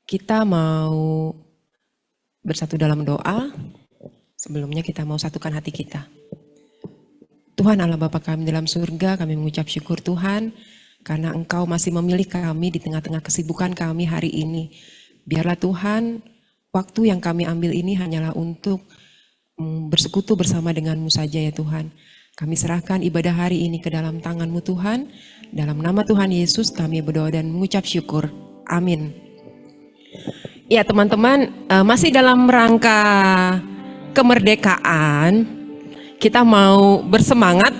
Kita mau bersatu dalam doa. Sebelumnya kita mau satukan hati kita. Tuhan Allah Bapa kami dalam surga, kami mengucap syukur Tuhan karena Engkau masih memilih kami di tengah-tengah kesibukan kami hari ini. Biarlah Tuhan, waktu yang kami ambil ini hanyalah untuk bersekutu bersama denganmu saja ya Tuhan. Kami serahkan ibadah hari ini ke dalam tangan-Mu Tuhan. Dalam nama Tuhan Yesus kami berdoa dan mengucap syukur. Amin. Ya teman-teman, masih dalam rangka kemerdekaan, kita mau bersemangat,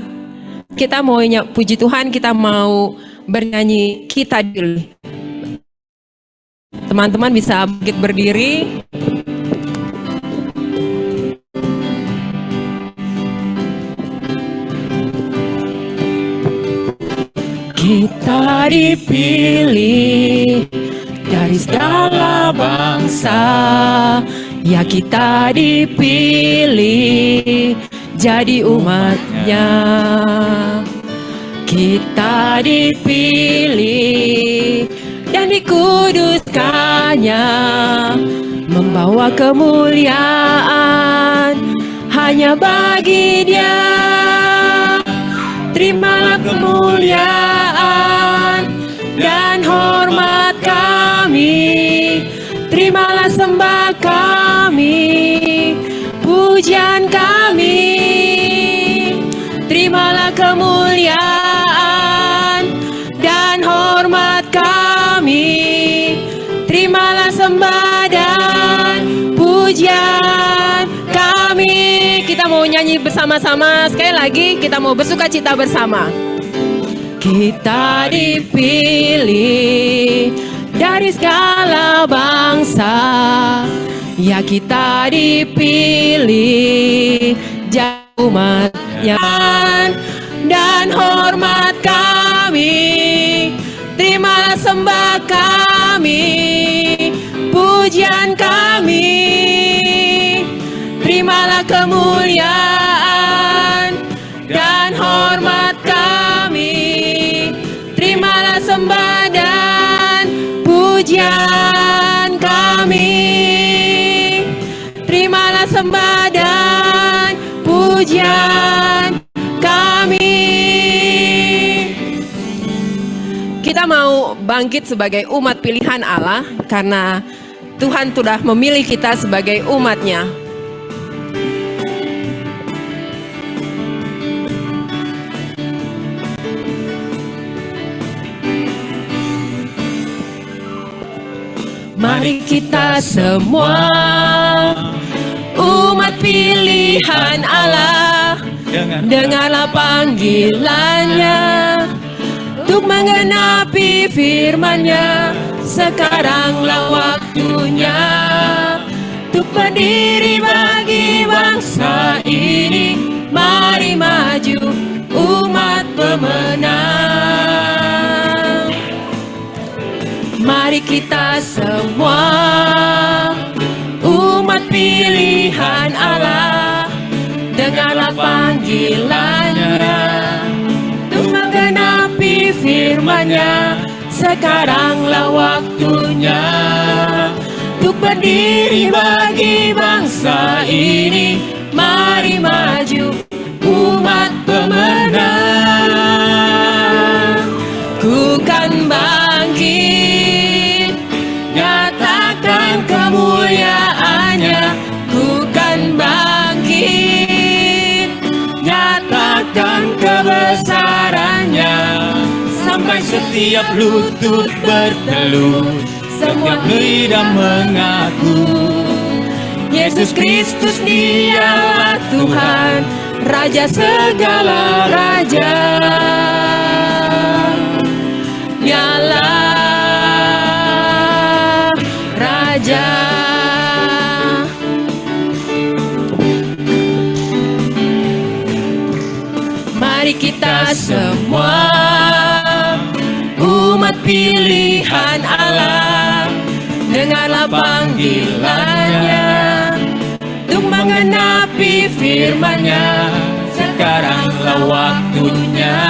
kita mau puji Tuhan, kita mau bernyanyi kita dulu. Teman-teman bisa bangkit berdiri. Kita dipilih dari segala bangsa, ya kita dipilih jadi umatnya. Kita dipilih dan dikuduskannya, membawa kemuliaan hanya bagi Dia. Terimalah kemuliaan dan hormat kami, terimalah sembah kami, pujian kami, terimalah kemuliaan dan hormat kami, terimalah sembah dan pujian kami. Kita mau nyanyi bersama-sama sekali lagi, kita mau bersukacita bersama. Kita dipilih dari segala bangsa, ya kita dipilih jadi umatnya. Dan hormat kami, terimalah sembah kami, pujian kami, terimalah kemuliaan dan hormat kami, terimalah sembah dan pujian kami, terimalah sembah dan pujian kami. Kita mau bangkit sebagai umat pilihan Allah karena Tuhan sudah memilih kita sebagai umatnya. Mari kita semua umat pilihan Allah, dengarlah panggilannya untuk menggenapi firman-Nya. Sekaranglah waktunya untuk berdiri bagi bangsa ini. Mari maju umat pemenang. Mari kita semua umat pilihan Allah, dengarlah panggilannya untuk menggenapi firman-Nya. Sekaranglah waktunya untuk berdiri bagi bangsa ini. Mari maju umat pemenang. Ku kan bangkit, nyatakan kemuliaan-Nya. Ku kan bangkit, nyatakan kebesaran-Nya. Sampai setiap lutut berteluh, setiap lidah mengaku, Yesus Kristus Dialah Tuhan, Raja segala raja. Dialah Raja. Mari kita semua umat pilihan Allah, dengarlah panggilannya untuk menggenapi firman-Nya. Sekaranglah waktunya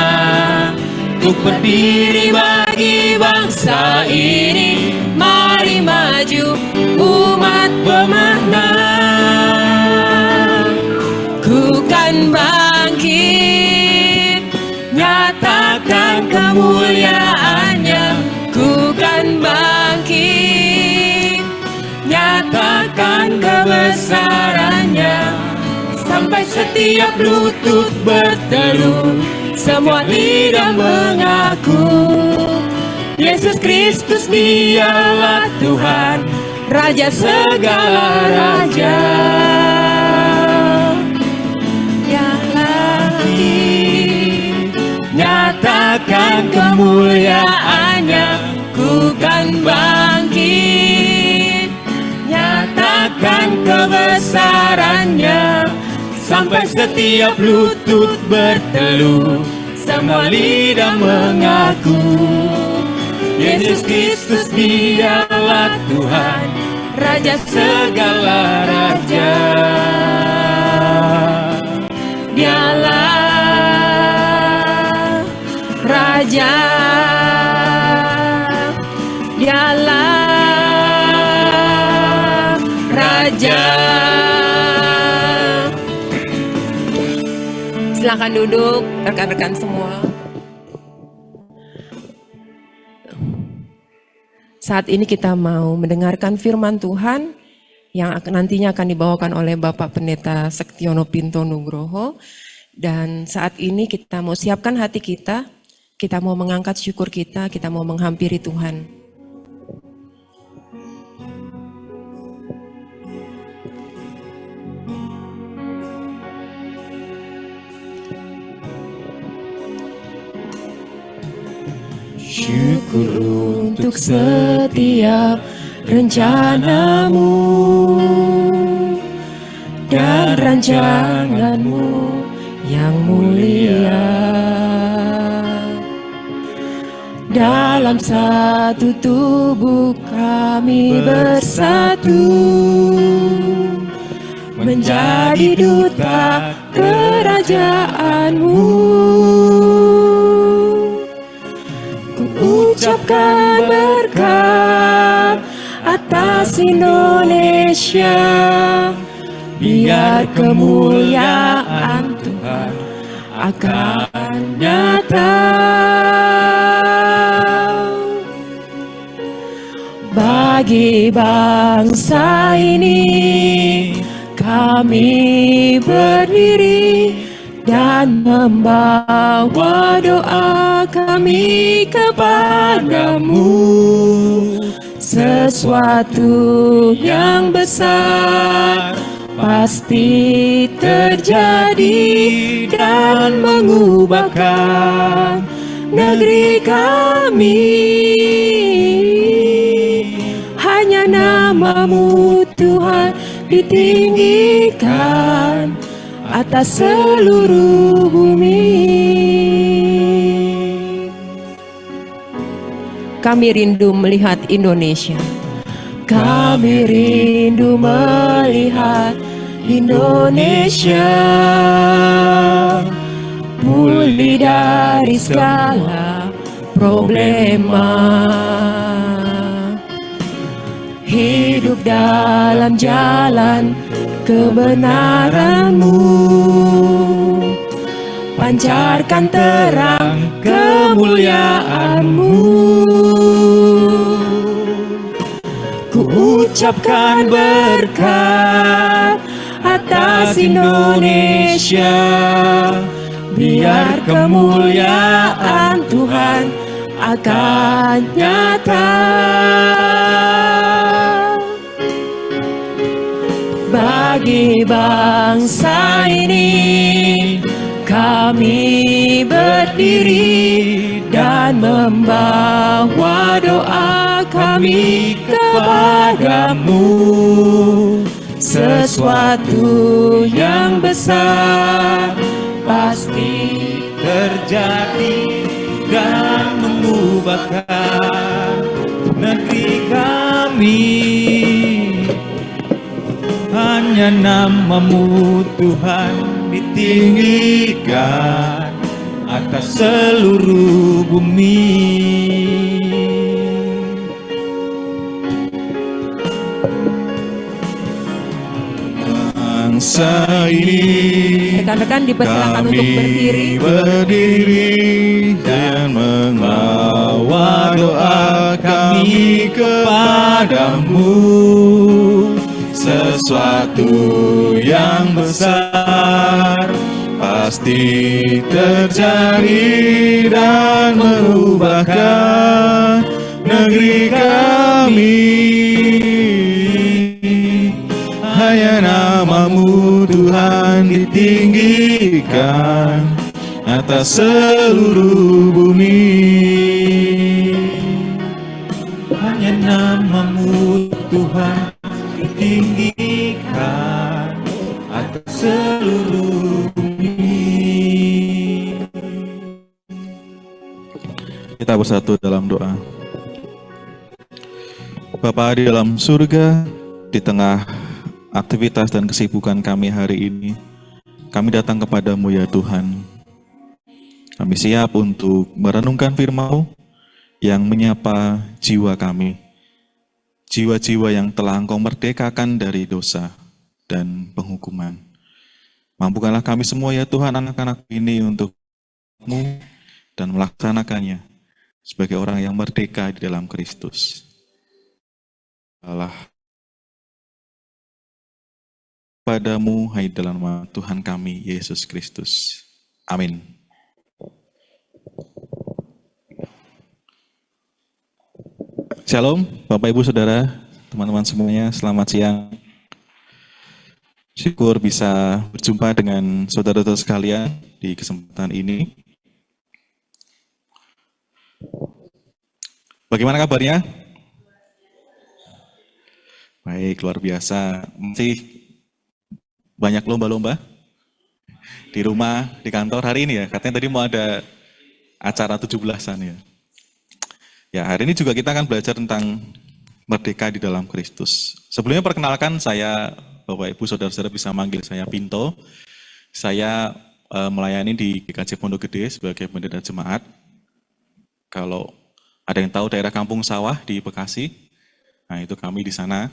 untuk berdiri bagi bangsa ini. Mari maju pemenang. Ku kan bangkit, nyatakan kemuliaannya. Ku kan bangkit, nyatakan kebesarannya. Sampai setiap lutut berteluh, semua lidah mengaku Yesus Kristus dialah Tuhan, Raja segala raja. Nyatakan kemuliaannya. Ku kan bangkit, nyatakan kebesarannya. Sampai setiap lutut berteluh, semua lidah mengaku Yesus Kristus dialah Tuhan, Raja segala raja. Dialah Raja, dialah Raja. Silakan duduk rekan-rekan semua. Saat ini kita mau mendengarkan firman Tuhan yang nantinya akan dibawakan oleh Bapak Pendeta Sektiono Pinto Nugroho. Dan saat ini kita mau siapkan hati kita mau mengangkat syukur kita mau menghampiri Tuhan. Syukur untuk setiap rencanamu dan rancanganmu yang mulia. Dalam satu tubuh kami bersatu, menjadi duta kerajaanmu. Ucapkan berkat atas Indonesia, biar kemuliaan Tuhan akan nyata. Bagi bangsa ini kami berdiri dan membawa doa kami kepadamu. Sesuatu yang besar pasti terjadi dan mengubahkan negeri kami. Hanya namamu Tuhan ditinggikan atas seluruh bumi. Kami rindu melihat Indonesia. Kami rindu melihat Indonesia pulih dari segala problema. Hidup dalam jalan kebenaranmu, pancarkan terang kemuliaanmu. Ku ucapkan berkat atas Indonesia, biar kemuliaan Tuhan akan nyata. Bagi bangsa ini kami berdiri dan membawa doa kami kepadamu. Sesuatu yang besar pasti terjadi dan mengubahkan negeri kami. Hanya namamu Tuhan ditinggikan atas seluruh bumi. ini Rekan-rekan dipersilakan untuk berdiri. Dan membawa doa kami kepadamu, sesuatu yang besar pasti terjadi dan mengubahkan negeri kami. Hanya namamu Tuhan ditinggikan atas seluruh bumi. Hanya namamu Tuhan ditinggikan atas seluruh bumi. Kita bersatu dalam doa. Bapa di dalam surga, di tengah aktivitas dan kesibukan kami hari ini, kami datang kepadamu ya Tuhan. Kami siap untuk merenungkan firman-Mu yang menyapa jiwa kami. Jiwa-jiwa yang telah Engkau merdekakan dari dosa dan penghukuman. Mampukanlah kami semua ya Tuhan, anak-anak ini untuk-Mu dan melaksanakannya sebagai orang yang merdeka di dalam Kristus. Allah padamu, hai dalam nama Tuhan kami, Yesus Kristus. Amin. Shalom, Bapak Ibu Saudara, teman-teman semuanya, selamat siang. Syukur bisa berjumpa dengan saudara-saudara sekalian di kesempatan ini. Bagaimana kabarnya? Baik, luar biasa. Masih banyak lomba-lomba di rumah, di kantor hari ini ya. Katanya tadi mau ada acara 17-an ya. Ya, hari ini juga kita akan belajar tentang merdeka di dalam Kristus. Sebelumnya perkenalkan saya, Bapak Ibu Saudara-saudara bisa manggil saya Pinto. Saya melayani di GKJ Pondok Gede sebagai pendeta jemaat. Kalau ada yang tahu daerah Kampung Sawah di Bekasi, nah itu kami di sana.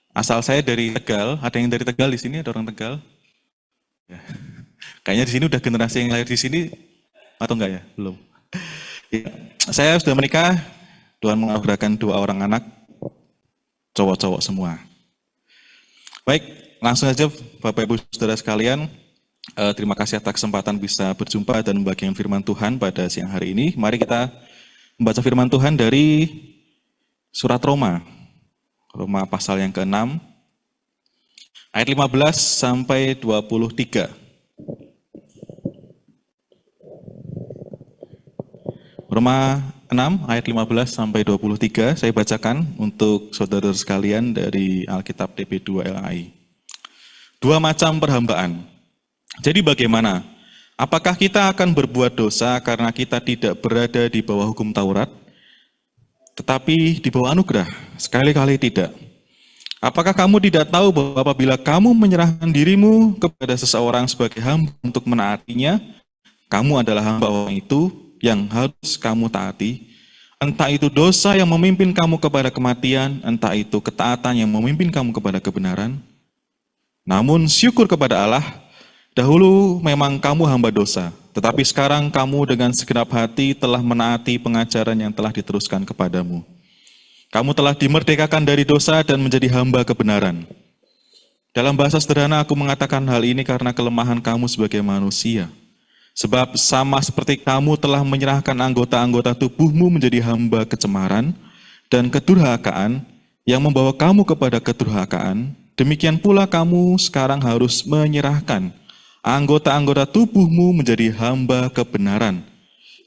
Asal saya dari Tegal, ada yang dari Tegal di sini, ada orang Tegal? Ya. Kayaknya di sini udah generasi yang lahir di sini, atau enggak ya? Belum. Ya. Saya sudah menikah, Tuhan menganugerahkan 2 orang anak, cowok-cowok semua. Baik, langsung saja Bapak Ibu Saudara sekalian, terima kasih atas kesempatan bisa berjumpa dan membagikan firman Tuhan pada siang hari ini. Mari kita membaca firman Tuhan dari surat Roma pasal yang ke-6, ayat 15 sampai 23. Roma 6, ayat 15 sampai 23, saya bacakan untuk saudara sekalian dari Alkitab DP2 LAI. 2 macam perhambaan. Jadi bagaimana? Apakah kita akan berbuat dosa karena kita tidak berada di bawah hukum Taurat? Tetapi di bawah anugerah, sekali-kali tidak. Apakah kamu tidak tahu bahwa apabila kamu menyerahkan dirimu kepada seseorang sebagai hamba untuk menaatinya, kamu adalah hamba orang itu yang harus kamu taati, entah itu dosa yang memimpin kamu kepada kematian, entah itu ketaatan yang memimpin kamu kepada kebenaran. Namun syukur kepada Allah, dahulu memang kamu hamba dosa, tetapi sekarang kamu dengan segenap hati telah menaati pengajaran yang telah diteruskan kepadamu. Kamu telah dimerdekakan dari dosa dan menjadi hamba kebenaran. Dalam bahasa sederhana aku mengatakan hal ini karena kelemahan kamu sebagai manusia. Sebab sama seperti kamu telah menyerahkan anggota-anggota tubuhmu menjadi hamba kecemaran dan kedurhakaan yang membawa kamu kepada kedurhakaan, demikian pula kamu sekarang harus menyerahkan anggota-anggota tubuhmu menjadi hamba kebenaran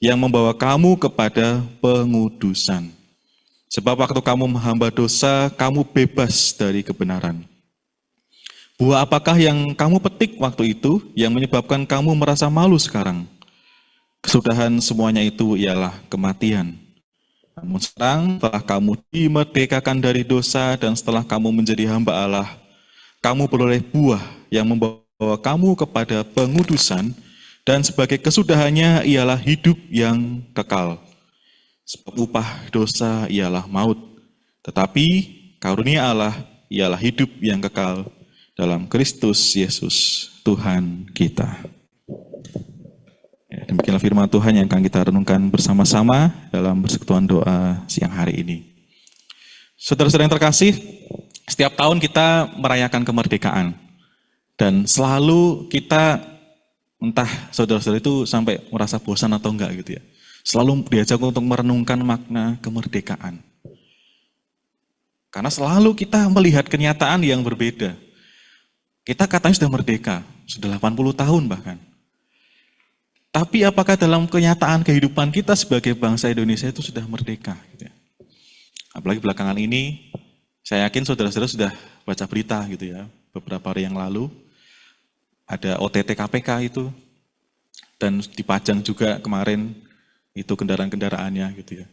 yang membawa kamu kepada pengudusan. Sebab waktu kamu menghamba dosa, kamu bebas dari kebenaran. Buah apakah yang kamu petik waktu itu yang menyebabkan kamu merasa malu sekarang? Kesudahan semuanya itu ialah kematian. Namun sekarang setelah kamu dimerdekakan dari dosa dan setelah kamu menjadi hamba Allah, kamu beroleh buah yang membawa kamu kepada pengudusan dan sebagai kesudahannya ialah hidup yang kekal. Sebab upah dosa ialah maut, tetapi karunia Allah ialah hidup yang kekal dalam Kristus Yesus Tuhan kita. Ya, demikianlah firman Tuhan yang akan kita renungkan bersama-sama dalam persekutuan doa siang hari ini. Saudara-saudara yang terkasih, setiap tahun kita merayakan kemerdekaan. Dan selalu kita, entah saudara-saudara itu sampai merasa bosan atau enggak gitu ya. Selalu diajak untuk merenungkan makna kemerdekaan. Karena selalu kita melihat kenyataan yang berbeda. Kita katanya sudah merdeka, sudah 80 tahun bahkan. Tapi apakah dalam kenyataan kehidupan kita sebagai bangsa Indonesia itu sudah merdeka? Gitu ya? Apalagi belakangan ini, saya yakin saudara-saudara sudah baca berita gitu ya. Beberapa hari yang lalu, ada OTT KPK itu, dan dipajang juga kemarin itu kendaraan-kendaraannya gitu ya.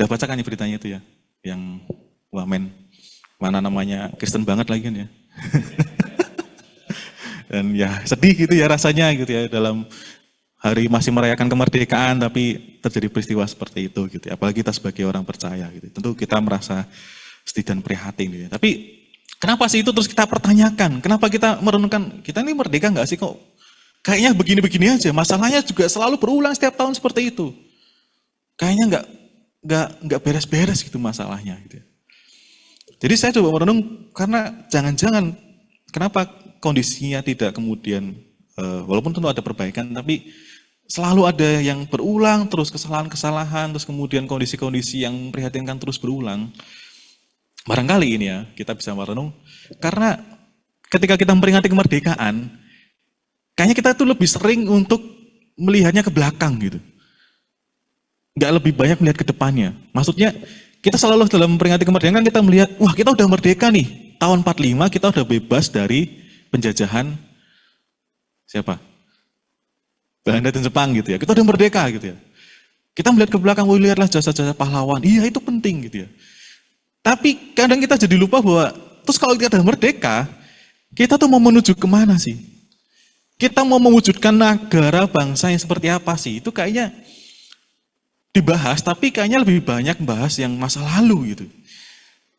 Udah baca kan ya beritanya itu ya? Yang wamen, mana namanya Kristen banget lagi kan ya. Dan ya sedih gitu ya rasanya gitu ya dalam hari masih merayakan kemerdekaan tapi terjadi peristiwa seperti itu gitu ya. Apalagi kita sebagai orang percaya gitu. Tentu kita merasa sedih dan prihatin gitu ya. Tapi kenapa sih itu terus kita pertanyakan? Kenapa kita merenungkan kita ini merdeka nggak sih kok? Kayaknya begini-begini aja. Masalahnya juga selalu berulang setiap tahun seperti itu. Kayaknya nggak beres-beres gitu masalahnya gitu ya. Jadi saya coba merenung karena jangan-jangan kenapa kondisinya tidak kemudian walaupun tentu ada perbaikan tapi selalu ada yang berulang terus kesalahan-kesalahan terus kemudian kondisi-kondisi yang memprihatinkan terus berulang. Barangkali ini ya kita bisa merenung karena ketika kita memperingati kemerdekaan kayaknya kita tuh lebih sering untuk melihatnya ke belakang gitu. Nggak lebih banyak melihat ke depannya. Maksudnya kita selalu dalam memperingati kemerdekaan kita melihat, wah kita udah merdeka nih. Tahun 45 kita udah bebas dari penjajahan siapa? Belanda dan Jepang gitu ya. Kita udah merdeka gitu ya. Kita melihat ke belakang, wah lihatlah jasa-jasa pahlawan. Iya itu penting gitu ya. Tapi kadang kita jadi lupa bahwa, terus kalau kita udah merdeka, kita tuh mau menuju kemana sih? Kita mau mewujudkan negara bangsa yang seperti apa sih? Itu kayaknya dibahas, tapi kayaknya lebih banyak membahas yang masa lalu gitu.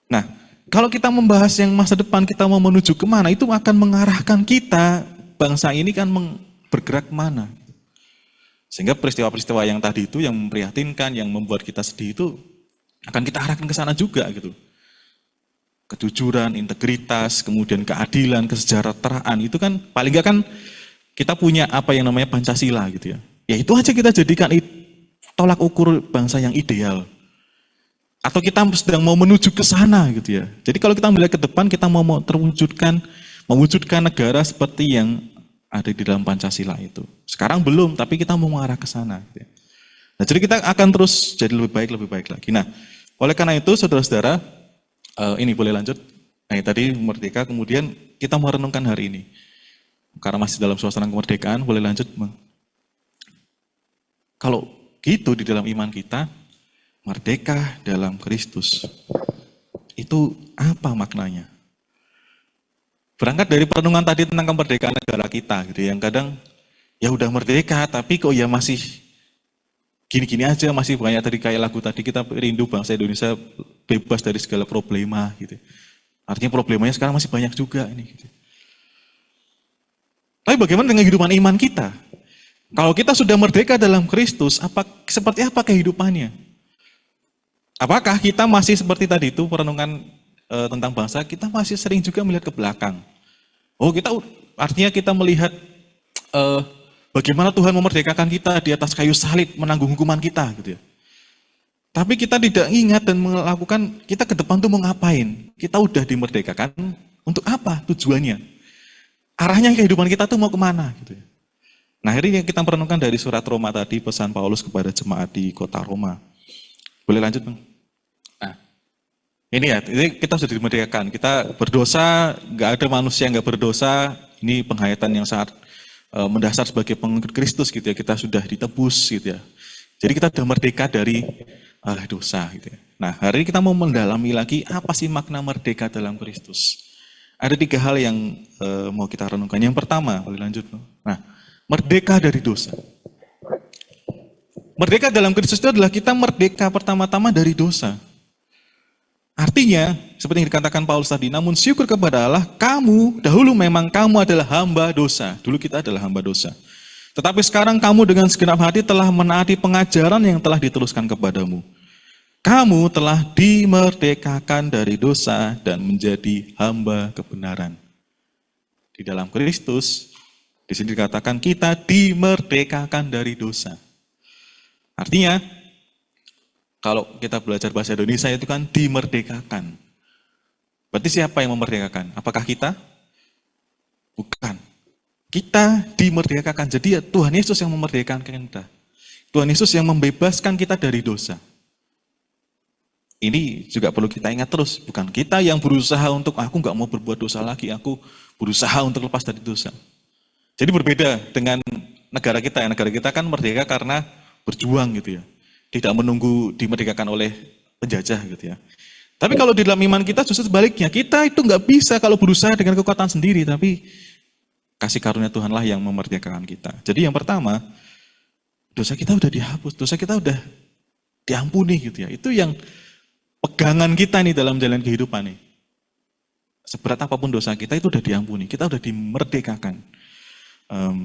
Nah, kalau kita membahas yang masa depan, kita mau menuju kemana, itu akan mengarahkan kita, bangsa ini kan bergerak kemana. Sehingga peristiwa-peristiwa yang tadi itu, yang memprihatinkan, yang membuat kita sedih itu, akan kita arahkan ke sana juga gitu. Kejujuran, integritas, kemudian keadilan, kesejahteraan, itu kan paling nggak kan kita punya apa yang namanya Pancasila gitu ya. Ya itu aja kita jadikan tolak ukur bangsa yang ideal. Atau kita sedang mau menuju ke sana gitu ya. Jadi kalau kita melihat ke depan kita mau mewujudkan negara seperti yang ada di dalam Pancasila itu. Sekarang belum, tapi kita mau mengarah ke sana. Gitu ya. Nah, jadi kita akan terus jadi lebih baik lagi. Nah, oleh karena itu saudara-saudara, ini boleh lanjut. Nah, tadi merdeka, kemudian kita merenungkan hari ini. Karena masih dalam suasana kemerdekaan, boleh lanjut. Kalau gitu di dalam iman kita, merdeka dalam Kristus. Itu apa maknanya? Berangkat dari perenungan tadi tentang kemerdekaan negara kita, gitu. Yang kadang ya udah merdeka, tapi kok ya masih gini-gini aja, masih banyak tadi kayak lagu tadi kita rindu bangsa Indonesia bebas dari segala problema, gitu. Artinya problemanya sekarang masih banyak juga ini. Gitu. Tapi bagaimana dengan kehidupan iman kita? Kalau kita sudah merdeka dalam Kristus, seperti apa kehidupannya? Apakah kita masih seperti tadi itu perenungan tentang bangsa, kita masih sering juga melihat ke belakang? Oh, artinya kita melihat bagaimana Tuhan memerdekakan kita di atas kayu salib, menanggung hukuman kita, gitu ya. Tapi kita tidak ingat dan melakukan kita ke depan tuh mau ngapain? Kita udah dimerdekakan untuk apa tujuannya? Arahnya kehidupan kita tuh mau kemana? Gitu ya. Nah, ini yang kita merenungkan dari surat Roma tadi, pesan Paulus kepada jemaat di kota Roma. Boleh lanjut, Bang? Nah, ini ya, ini kita sudah dimerdekakan. Kita berdosa, nggak ada manusia yang nggak berdosa. Ini penghayatan yang sangat mendasar sebagai pengikut Kristus gitu ya. Kita sudah ditebus gitu ya. Jadi kita sudah merdeka dari dosa gitu ya. Nah, hari ini kita mau mendalami lagi apa sih makna merdeka dalam Kristus. Ada 3 hal yang mau kita renungkan. Yang pertama, boleh lanjut. Nah, merdeka dari dosa. Merdeka dalam Kristus itu adalah kita merdeka pertama-tama dari dosa. Artinya, seperti yang dikatakan Paulus tadi, namun syukur kepada Allah, dahulu memang kamu adalah hamba dosa. Dulu kita adalah hamba dosa. Tetapi sekarang kamu dengan segenap hati telah menaati pengajaran yang telah diteruskan kepadamu. Kamu telah dimerdekakan dari dosa dan menjadi hamba kebenaran. Di dalam Kristus, di sini dikatakan kita dimerdekakan dari dosa. Artinya, kalau kita belajar bahasa Indonesia itu kan dimerdekakan. Berarti siapa yang memerdekakan? Apakah kita? Bukan. Kita dimerdekakan. Jadi ya Tuhan Yesus yang memerdekakan kita. Tuhan Yesus yang membebaskan kita dari dosa. Ini juga perlu kita ingat terus. Bukan kita yang berusaha untuk, aku nggak mau berbuat dosa lagi. Aku berusaha untuk lepas dari dosa. Jadi berbeda dengan negara kita. Negara kita kan merdeka karena berjuang gitu ya. Tidak menunggu dimerdekakan oleh penjajah gitu ya. Tapi kalau di dalam iman kita justru sebaliknya. Kita itu nggak bisa kalau berusaha dengan kekuatan sendiri. Tapi kasih karunia Tuhanlah yang memerdekakan kita. Jadi yang pertama, dosa kita udah dihapus. Dosa kita udah diampuni gitu ya. Itu yang pegangan kita nih dalam jalan kehidupan nih. Seberat apapun dosa kita itu udah diampuni. Kita udah dimerdekakan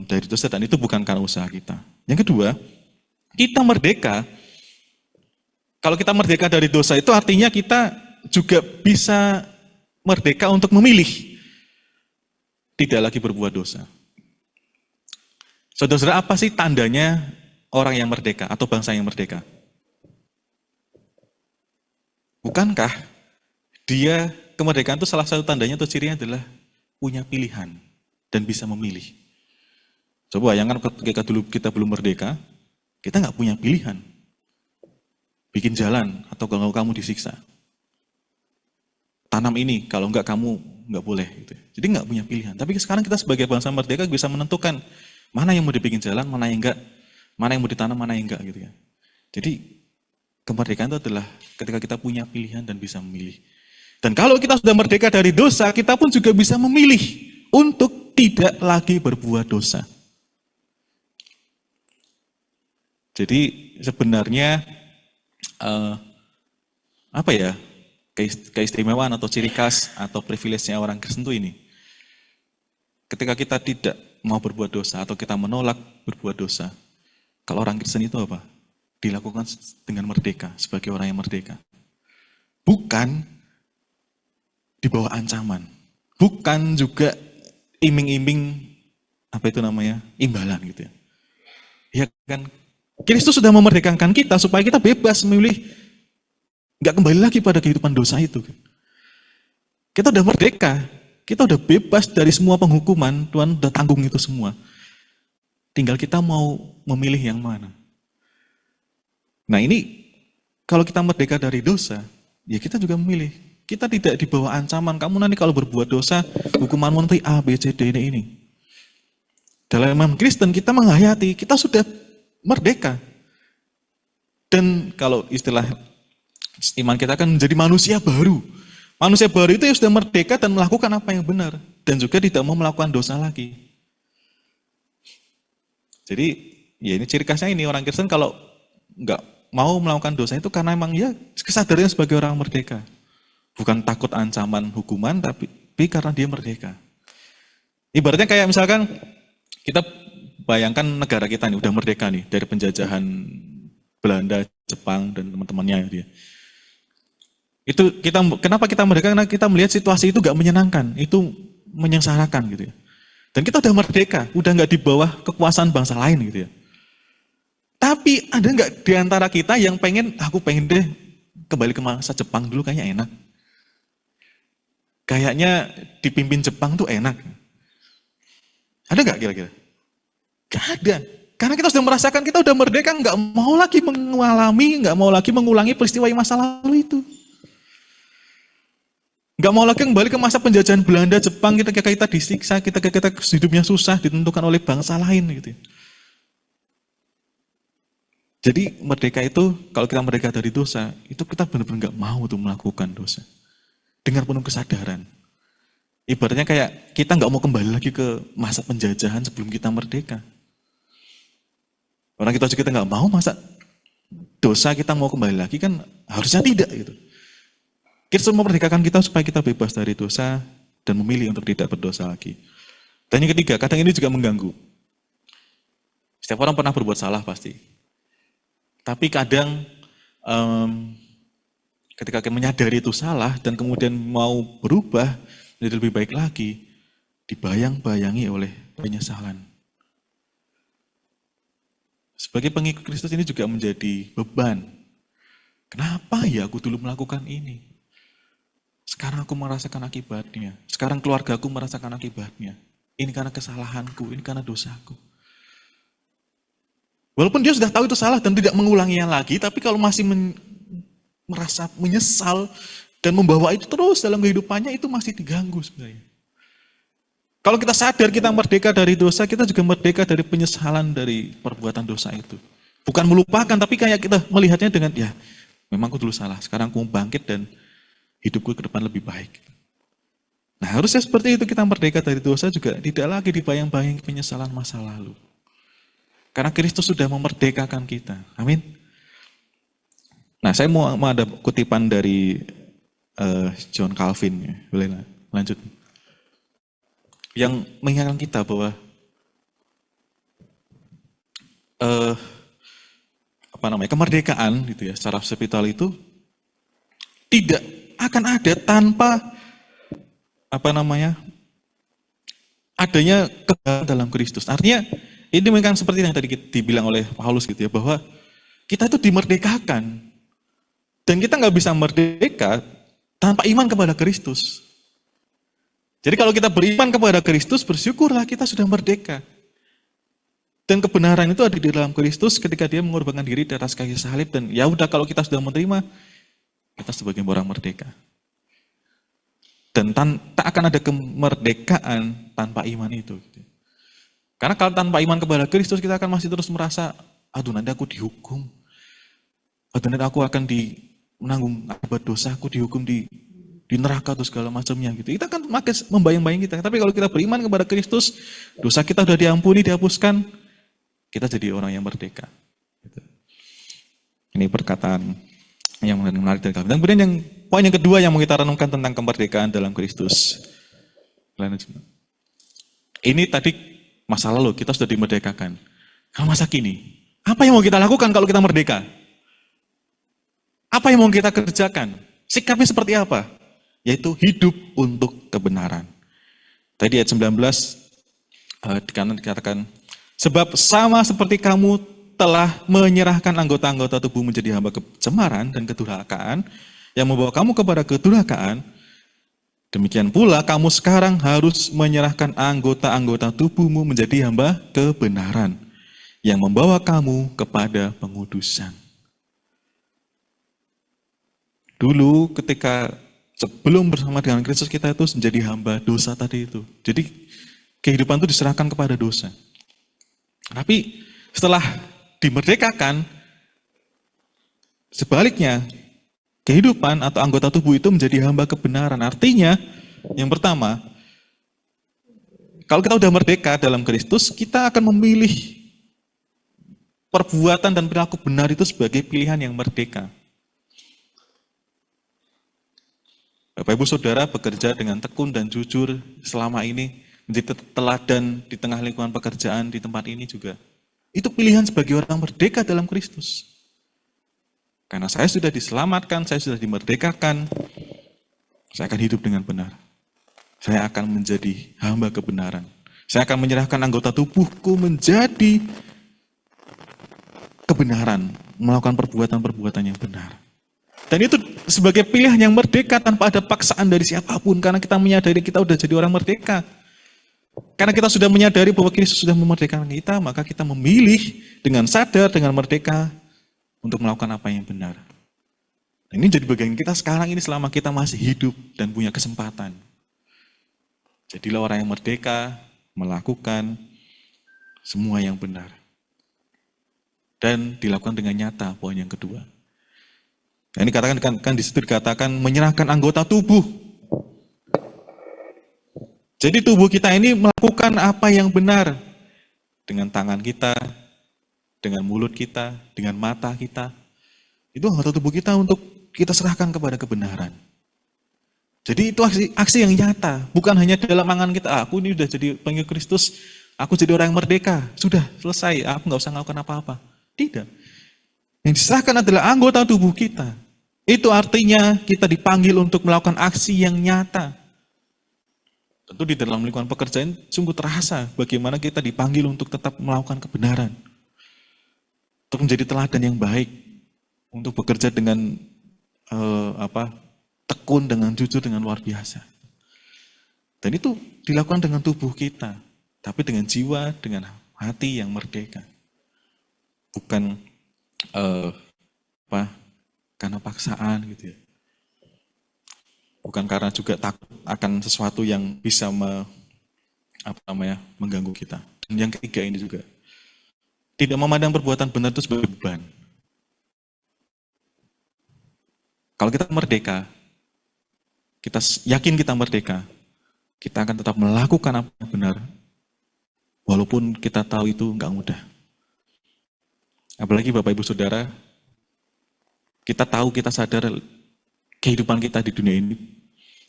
dari dosa dan itu bukan karena usaha kita. Yang kedua, kita merdeka. Kalau kita merdeka dari dosa itu artinya kita juga bisa merdeka untuk memilih. Tidak lagi berbuat dosa. Saudara-saudara, apa sih tandanya orang yang merdeka atau bangsa yang merdeka? Bukankah kemerdekaan itu salah satu tandanya atau cirinya adalah punya pilihan dan bisa memilih. Coba bayangkan ketika dulu kita belum merdeka, kita nggak punya pilihan. Bikin jalan atau kalau kamu disiksa. Tanam ini, kalau enggak kamu nggak boleh. Gitu. Jadi nggak punya pilihan. Tapi sekarang kita sebagai bangsa merdeka bisa menentukan mana yang mau dibikin jalan, mana yang enggak, mana yang mau ditanam, mana yang enggak gitu ya. Jadi kemerdekaan itu adalah ketika kita punya pilihan dan bisa memilih. Dan kalau kita sudah merdeka dari dosa, kita pun juga bisa memilih untuk tidak lagi berbuat dosa. Jadi sebenarnya keistimewaan atau ciri khas atau privilege-nya orang Kristen itu ini. Ketika kita tidak mau berbuat dosa atau kita menolak berbuat dosa, kalau orang Kristen itu apa? Dilakukan dengan merdeka, sebagai orang yang merdeka. Bukan di bawah ancaman. Bukan juga iming-iming, imbalan gitu ya. Ya kan, Kristus sudah memerdekakan kita supaya kita bebas memilih, nggak kembali lagi pada kehidupan dosa itu. Kita udah merdeka, kita udah bebas dari semua penghukuman, Tuhan udah tanggung itu semua. Tinggal kita mau memilih yang mana. Nah ini, kalau kita merdeka dari dosa, ya kita juga memilih. Kita tidak di bawah ancaman, kamu nanti kalau berbuat dosa, hukumanmu nanti A, B, C, D, ini. Dalam iman Kristen kita menghayati, kita sudah merdeka. Dan kalau istilah iman kita kan menjadi manusia baru. Manusia baru itu yang sudah merdeka dan melakukan apa yang benar. Dan juga tidak mau melakukan dosa lagi. Jadi ya ini ciri khasnya ini orang Kristen kalau nggak mau melakukan dosa itu karena emang ya kesadarannya sebagai orang merdeka. Bukan takut ancaman hukuman tapi karena dia merdeka. Ibaratnya kayak misalkan kita bayangkan negara kita nih udah merdeka nih dari penjajahan Belanda, Jepang dan teman-temannya dia. Itu kenapa kita merdeka? Karena kita melihat situasi itu gak menyenangkan, itu menyengsarakan gitu ya. Dan kita udah merdeka, udah nggak di bawah kekuasaan bangsa lain gitu ya. Tapi ada nggak di antara kita yang aku pengen deh kembali ke masa Jepang dulu kayaknya enak. Kayaknya dipimpin Jepang tuh enak. Ada nggak kira-kira? Gak ada. Karena kita sudah merasakan, kita udah merdeka, nggak mau lagi mengulangi peristiwa yang masa lalu itu. Nggak mau lagi kembali ke masa penjajahan Belanda, Jepang, kita disiksa, kita hidupnya susah, ditentukan oleh bangsa lain gitu. Jadi merdeka itu, kalau kita merdeka dari dosa, itu kita benar-benar nggak mau tuh melakukan dosa. Dengan penuh kesadaran. Ibaratnya kayak kita nggak mau kembali lagi ke masa penjajahan sebelum kita merdeka. Orang kita nggak mau masa dosa kita mau kembali lagi kan harusnya tidak gitu. Kristus memerdekakan kita supaya kita bebas dari dosa dan memilih untuk tidak berdosa lagi. Dan yang ketiga, kadang ini juga mengganggu. Setiap orang pernah berbuat salah pasti. Tapi kadang ketika kita menyadari itu salah dan kemudian mau berubah menjadi lebih baik lagi, dibayang-bayangi oleh penyesalan. Sebagai pengikut Kristus ini juga menjadi beban. Kenapa ya aku dulu melakukan ini? Sekarang aku merasakan akibatnya. Sekarang keluargaku merasakan akibatnya. Ini karena kesalahanku, ini karena dosaku. Walaupun dia sudah tahu itu salah dan tidak mengulanginya lagi, tapi kalau masih merasa menyesal dan membawa itu terus dalam kehidupannya, itu masih diganggu sebenarnya. Kalau kita sadar kita merdeka dari dosa, kita juga merdeka dari penyesalan dari perbuatan dosa itu. Bukan melupakan, tapi kayak kita melihatnya dengan, ya memang aku dulu salah, sekarang aku bangkit dan hidupku ke depan lebih baik. Nah harusnya seperti itu, kita merdeka dari dosa juga tidak lagi dibayang-bayangi penyesalan masa lalu. Karena Kristus sudah memerdekakan kita. Amin. Nah saya mau ada kutipan dari John Calvin. Ya. Boleh lanjut. Yang mengingatkan kita bahwa kemerdekaan gitu ya, secara spiritual itu tidak akan ada tanpa adanya kebenaran dalam Kristus. Artinya ini memang seperti yang tadi dibilang oleh Paulus gitu ya, bahwa kita itu dimerdekakan dan kita nggak bisa merdeka tanpa iman kepada Kristus. Jadi kalau kita beriman kepada Kristus, bersyukurlah kita sudah merdeka. Dan kebenaran itu ada di dalam Kristus ketika dia mengorbankan diri di atas kayu salib, dan ya udah kalau kita sudah menerima, kita sebagai orang merdeka. Dan tak akan ada kemerdekaan tanpa iman itu. Karena kalau tanpa iman kepada Kristus, kita akan masih terus merasa, aduh nanti aku dihukum. Aduh nanti aku akan menanggung akibat dosa, aku dihukum di neraka atau segala macamnya gitu. Kita akan makin membayang-bayang kita. Tapi kalau kita beriman kepada Kristus, dosa kita sudah diampuni, dihapuskan, kita jadi orang yang merdeka. Ini perkataan yang menarik dari Calvin. Dan kemudian poin yang kedua yang mau kita renungkan tentang kemerdekaan dalam Kristus. Ini tadi masa lalu kita sudah dimerdekakan. Kalau masa kini, apa yang mau kita lakukan kalau kita merdeka? Apa yang mau kita kerjakan? Sikapnya seperti apa? Yaitu hidup untuk kebenaran. Tadi ayat 19 dikatakan, sebab sama seperti kamu telah menyerahkan anggota-anggota tubuh menjadi hamba kecemaran dan kedurhakaan, yang membawa kamu kepada kedurhakaan, demikian pula kamu sekarang harus menyerahkan anggota-anggota tubuhmu menjadi hamba kebenaran, yang membawa kamu kepada pengudusan. Dulu ketika sebelum bersama dengan Kristus, kita itu menjadi hamba dosa tadi itu. Jadi kehidupan itu diserahkan kepada dosa. Tapi setelah dimerdekakan, sebaliknya kehidupan atau anggota tubuh itu menjadi hamba kebenaran. Artinya yang pertama, kalau kita sudah merdeka dalam Kristus, kita akan memilih perbuatan dan perilaku benar itu sebagai pilihan yang merdeka. Bapak Ibu Saudara bekerja dengan tekun dan jujur selama ini, menjadi teladan di tengah lingkungan pekerjaan di tempat ini juga. Itu pilihan sebagai orang merdeka dalam Kristus. Karena saya sudah diselamatkan, saya sudah dimerdekakan, saya akan hidup dengan benar. Saya akan menjadi hamba kebenaran. Saya akan menyerahkan anggota tubuhku menjadi kebenaran, melakukan perbuatan-perbuatan yang benar. Dan itu sebagai pilihan yang merdeka tanpa ada paksaan dari siapapun, karena kita menyadari kita sudah jadi orang merdeka. Karena kita sudah menyadari bahwa Kristus sudah memerdekakan kita, maka kita memilih dengan sadar, dengan merdeka untuk melakukan apa yang benar. Ini jadi bagian kita sekarang ini selama kita masih hidup dan punya kesempatan. Jadilah orang yang merdeka, melakukan semua yang benar. Dan dilakukan dengan nyata, poin yang kedua. Nah, ini kan di situ dikatakan menyerahkan anggota tubuh. Jadi tubuh kita ini melakukan apa yang benar dengan tangan kita, dengan mulut kita, dengan mata kita. Itu anggota tubuh kita untuk kita serahkan kepada kebenaran. Jadi itu aksi yang nyata, bukan hanya dalam angan kita, aku ini udah jadi pengikut Kristus, aku jadi orang yang merdeka, sudah selesai, aku nggak usah melakukan apa-apa. Tidak. Yang diserahkan adalah anggota tubuh kita. Itu artinya kita dipanggil untuk melakukan aksi yang nyata. Tentu di dalam lingkungan pekerjaan sungguh terasa bagaimana kita dipanggil untuk tetap melakukan kebenaran. Untuk menjadi teladan yang baik, untuk bekerja dengan tekun, dengan jujur, dengan luar biasa. Dan itu dilakukan dengan tubuh kita, tapi dengan jiwa, dengan hati yang merdeka. Bukan karena paksaan gitu ya. Bukan karena juga takut akan sesuatu yang bisa mengganggu kita. Dan yang ketiga ini juga, tidak memandang perbuatan benar itu sebagai beban. Kalau kita merdeka, kita yakin kita merdeka, kita akan tetap melakukan apa yang benar, walaupun kita tahu itu nggak mudah. Apalagi Bapak Ibu Saudara, kita tahu, kita sadar kehidupan kita di dunia ini,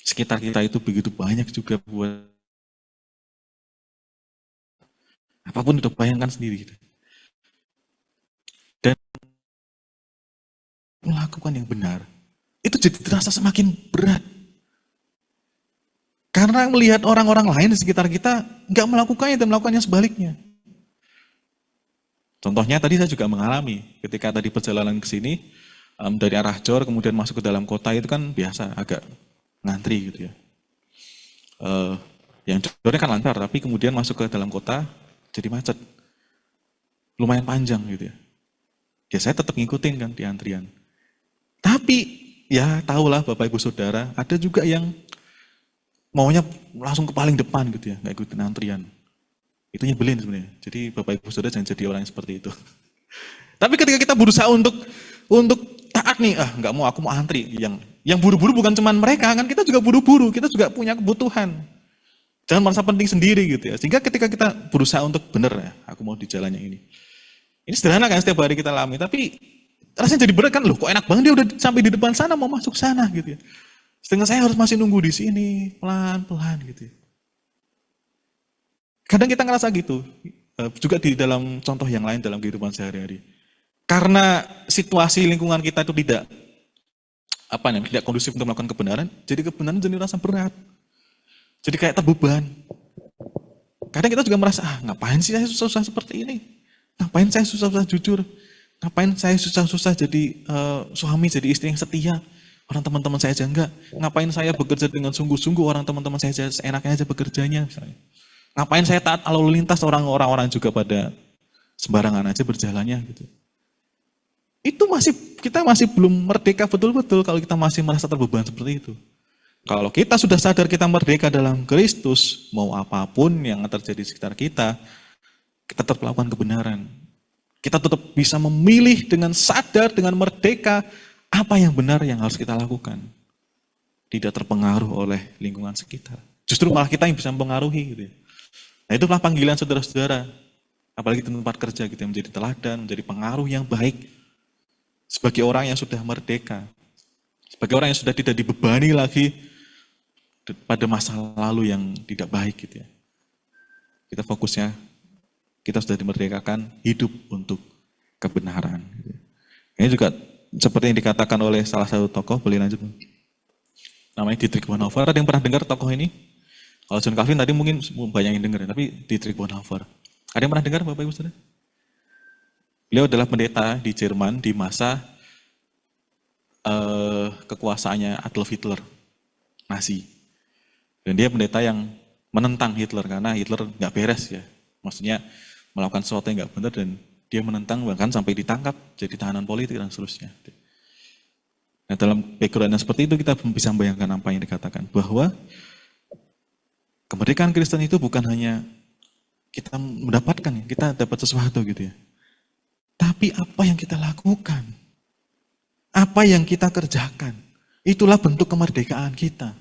sekitar kita itu begitu banyak juga buat apapun itu, bayangkan sendiri. Dan melakukan yang benar, itu jadi terasa semakin berat. Karena melihat orang-orang lain di sekitar kita nggak melakukannya dan melakukannya sebaliknya. Contohnya tadi saya juga mengalami ketika tadi perjalanan ke sini dari arah Jor kemudian masuk ke dalam kota itu kan biasa agak ngantri gitu ya. Yang Jornya kan lancar tapi kemudian masuk ke dalam kota jadi macet. Lumayan panjang gitu ya. Ya saya tetap ngikutin kan di antrian. Tapi ya tahulah Bapak Ibu Saudara, ada juga yang maunya langsung ke paling depan gitu ya, nggak ikutin antrian. Itu nyebelin sebenarnya. Jadi Bapak Ibu Saudara jangan jadi orang yang seperti itu. Tapi ketika kita berusaha untuk taat nih, nggak mau, aku mau antri. Yang buru-buru bukan cuma mereka, kan kita juga buru-buru, kita juga punya kebutuhan. Jangan merasa penting sendiri gitu ya. Sehingga ketika kita berusaha untuk benar ya, aku mau di jalannya ini. Ini sederhana kan setiap hari kita alami, tapi rasanya jadi berat kan, loh kok enak banget dia udah sampai di depan sana, mau masuk sana gitu ya. Sedangkan saya harus masih nunggu di sini, pelan-pelan gitu ya. Kadang kita ngerasa gitu, juga di dalam contoh yang lain dalam kehidupan sehari-hari. Karena situasi lingkungan kita itu tidak kondusif untuk melakukan kebenaran, jadi kebenaran jadi rasa berat. Jadi kayak terbeban. Kadang kita juga merasa, ngapain sih saya susah-susah seperti ini? Ngapain saya susah-susah jujur? Ngapain saya susah-susah jadi suami, jadi istri yang setia? Orang teman-teman saya aja enggak. Ngapain saya bekerja dengan sungguh-sungguh, orang teman-teman saya aja seenaknya aja bekerjanya misalnya. Ngapain saya taat lalu lintas, orang-orang juga pada sembarangan aja berjalannya gitu. Kita masih belum merdeka betul-betul kalau kita masih merasa terbeban seperti itu. Kalau kita sudah sadar kita merdeka dalam Kristus, mau apapun yang terjadi di sekitar kita tetap melakukan kebenaran. Kita tetap bisa memilih dengan sadar, dengan merdeka, apa yang benar yang harus kita lakukan. Tidak terpengaruh oleh lingkungan sekitar. Justru malah kita yang bisa mempengaruhi gitu ya. Nah itulah panggilan saudara-saudara. Apalagi di tempat kerja gitu, menjadi teladan, menjadi pengaruh yang baik. Sebagai orang yang sudah merdeka. Sebagai orang yang sudah tidak dibebani lagi pada masa lalu yang tidak baik gitu ya. Kita fokusnya, kita sudah dimerdekakan hidup untuk kebenaran. Gitu. Ini juga seperti yang dikatakan oleh salah satu tokoh, boleh lanjut. Namanya Dietrich Bonhoeffer. Ada yang pernah dengar tokoh ini? Kalau John Calvin tadi mungkin banyak yang dengar, tapi Dietrich Bonhoeffer. Ada yang pernah dengar Bapak Ibu Saudara? Beliau adalah pendeta di Jerman di masa kekuasaannya Adolf Hitler, Nazi. Dan dia pendeta yang menentang Hitler karena Hitler nggak beres ya. Maksudnya melakukan sesuatu yang nggak benar dan dia menentang bahkan sampai ditangkap jadi tahanan politik dan seterusnya. Nah dalam background yang seperti itu kita bisa membayangkan apa yang dikatakan bahwa kemerdekaan Kristen itu bukan hanya kita mendapatkan, kita dapat sesuatu gitu ya. Tapi apa yang kita lakukan, apa yang kita kerjakan, itulah bentuk kemerdekaan kita.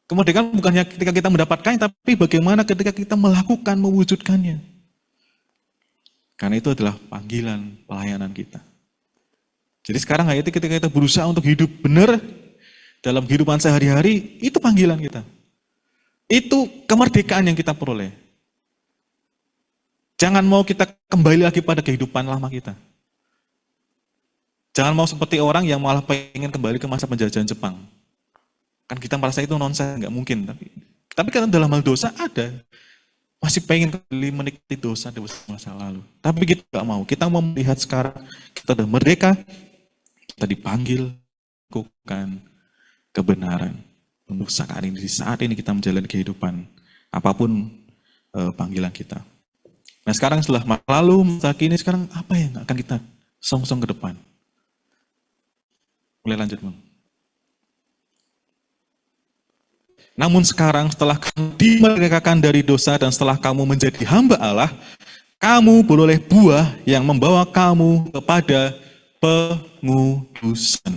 Kemerdekaan bukan hanya ketika kita mendapatkannya, tapi bagaimana ketika kita melakukan, mewujudkannya. Karena itu adalah panggilan pelayanan kita. Jadi sekarang ketika kita berusaha untuk hidup benar, dalam kehidupan sehari-hari, itu panggilan kita. Itu kemerdekaan yang kita peroleh. Jangan mau kita kembali lagi pada kehidupan lama kita. Jangan mau seperti orang yang malah pengen kembali ke masa penjajahan Jepang. Kan kita merasa itu nonsens, nggak mungkin. Tapi karena dalam hal dosa ada. Masih pengen kembali menikmati dosa di masa lalu. Tapi kita nggak mau. Kita mau melihat sekarang, kita sudah merdeka, kita dipanggil, lakukan kebenaran. Untuk saat ini kita menjalani kehidupan. Apapun panggilan kita. Nah sekarang setelah masa lalu, masa kini, sekarang apa yang akan kita song-song ke depan? Mulai lanjut, Bang. Namun sekarang setelah kamu dimerdekakan dari dosa dan setelah kamu menjadi hamba Allah, kamu beroleh buah yang membawa kamu kepada pengudusan.